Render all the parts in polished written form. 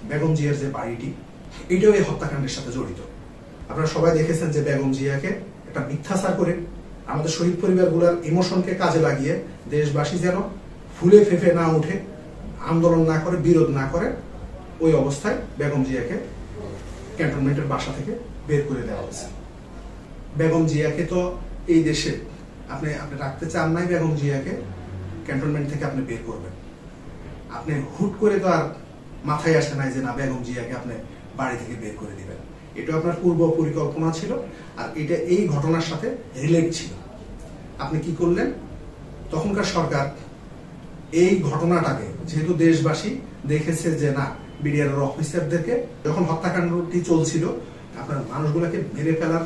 বেগম জিয়ার যে বাড়িটি, এটাও এই হত্যাকাণ্ডের সাথে জড়িত। আপনারা সবাই দেখেছেন যে বেগম জিয়াকে একটা মিথ্যাচার করে আমাদের শহীদ পরিবারগুলোর ইমোশনকে কাজে লাগিয়ে দেশবাসী যেন ফুলে ফেঁপে না উঠে, আন্দোলন না করে, বিরোধ না করে, ওই অবস্থায় বেগম জিয়াকে ক্যান্টনমেন্টের বাসা থেকে বের করে দেওয়া হয়েছে। বেগম জিয়াকে তো এই দেশে আপনি রাখতে চান নাই। বেগম জিয়াকে ক্যান্টনমেন্ট থেকে আপনি বের করবেন, আপনি হুট করে তো আর মাথায় আসে নাই যে না বেগম জিয়াকে আপনি বাড়ি থেকে বের করে দিবেন। এটা আপনার পূর্ব পরিকল্পনা ছিল, আর এটা এই ঘটনার সাথে রিলেট ছিল। আপনি কি করলেন? তখনকার সরকার এই ঘটনাটাকে, যেহেতু দেশবাসী দেখেছে যে না বিডিআর অফিসারদেরকে যখন হত্যাকাণ্ডটি চলছিল, আপনার মানুষগুলোকে মেরে ফেলার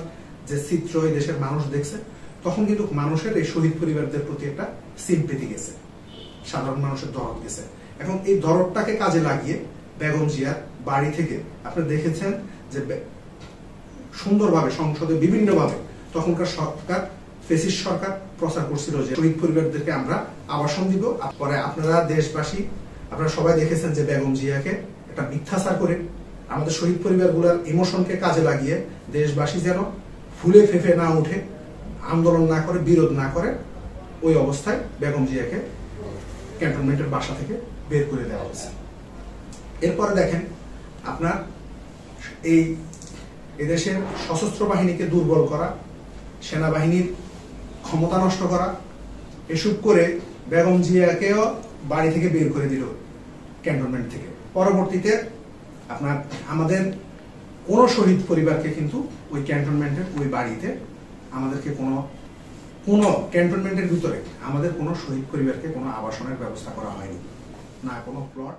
যে চিত্র এই দেশের মানুষ দেখছে, তখন কিন্তু মানুষের এই শহীদ পরিবারদের প্রতি একটা সিম্পেথি গেছে, সাধারণ মানুষের দরদ গেছে। এখন এই দরদটাকে কাজে লাগিয়ে বেগম জিয়ার বাড়ি থেকে আপনি দেখেছেন যে সুন্দরভাবে সংসদে বিভিন্নভাবে তখনকার সরকার, ফেসিস্ট সরকার প্রচার করছিল যে শহীদ পরিবারদেরকে আমরা আবাসন দিব। পরে আপনারা দেশবাসী, আপনারা সবাই দেখেছেন যে বেগম জিয়াকে একটা মিথ্যাচার করে আমাদের শহীদ পরিবারগুলোর ইমোশনকে কাজে লাগিয়ে দেশবাসী যেন ফুলে ফেঁপে না উঠে, আন্দোলন না করে, বিরোধ না করে, ওই অবস্থায় বেগম জিয়াকে ক্যান্টনমেন্টের বাসা থেকে বের করে দেওয়া হয়েছে। এরপরে দেখেন আপনার এই এদেশের সশস্ত্র বাহিনীকে দুর্বল করা, সেনাবাহিনীর ক্ষমতা নষ্ট করা, এসব করে বেগম জিয়াকেও বাড়ি থেকে বের করে দিল ক্যান্টনমেন্ট থেকে। পরবর্তীতে আপনার আমাদের কোন শহীদ পরিবারকে কিন্তু ওই ক্যান্টনমেন্টের ওই বাড়িতে আমাদেরকে কোনো ক্যান্টনমেন্টের ভিতরে আমাদের কোনো শহীদ পরিবারকে কোনো আবাসনের ব্যবস্থা করা হয়নি, না কোনো প্লট।